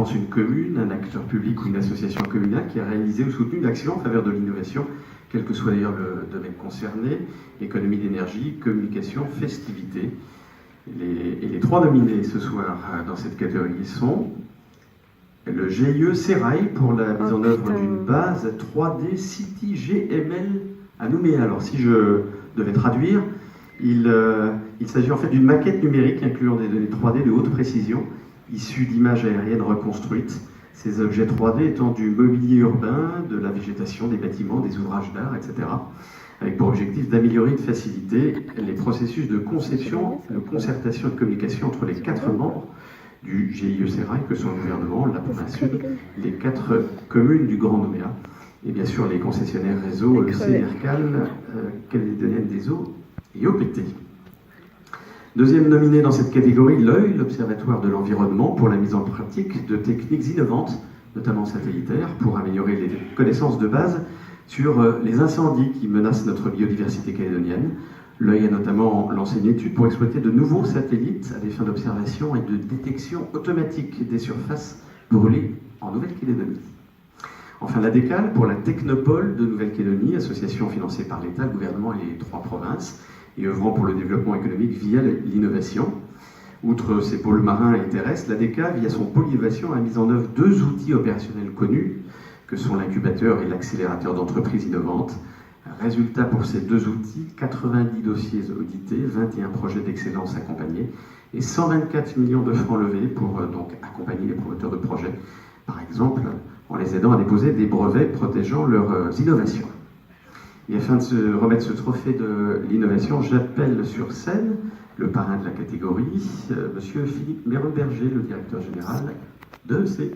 l'occurrence une commune, un acteur public ou une association communale qui a réalisé ou soutenu une action en faveur de l'innovation, quel que soit d'ailleurs le domaine concerné, économie d'énergie, communication, festivité. Et les 3 nominés ce soir dans cette catégorie sont le GIE Serail pour la mise en œuvre d'une base 3D City GML à Nouméa. Alors si je devais traduire, il s'agit en fait d'une maquette numérique incluant des données 3D de haute précision, issues d'images aériennes reconstruites. Ces objets 3D étant du mobilier urbain, de la végétation, des bâtiments, des ouvrages d'art, etc. Avec pour objectif d'améliorer et de faciliter les processus de conception, de concertation et de communication entre les 4 membres du GIE Serail, que sont le gouvernement, la province sud, les 4 communes du Grand Nouméa, et bien sûr les concessionnaires réseau CNRCAL, Calédonienne des Eaux et OPT. Deuxième nominé dans cette catégorie, l'œil, l'Observatoire de l'environnement, pour la mise en pratique de techniques innovantes, notamment satellitaires, pour améliorer les connaissances de base sur les incendies qui menacent notre biodiversité calédonienne. L'œil a notamment lancé une étude pour exploiter de nouveaux satellites à des fins d'observation et de détection automatique des surfaces brûlées en Nouvelle-Calédonie. Enfin, la DECAL pour la Technopole de Nouvelle-Calédonie, association financée par l'État, le gouvernement et les 3 provinces, et œuvrant pour le développement économique via l'innovation. Outre ses pôles marins et terrestres, la DECA, via son pôle innovation, a mis en œuvre 2 outils opérationnels connus, que sont l'incubateur et l'accélérateur d'entreprises innovantes. Résultat pour ces 2 outils, 90 dossiers audités, 21 projets d'excellence accompagnés et 124 millions de francs levés pour donc accompagner les promoteurs de projets, par exemple en les aidant à déposer des brevets protégeant leurs innovations. Et afin de se remettre ce trophée de l'innovation, j'appelle sur scène le parrain de la catégorie, monsieur Philippe Méron-Berger, le directeur général de l'EC.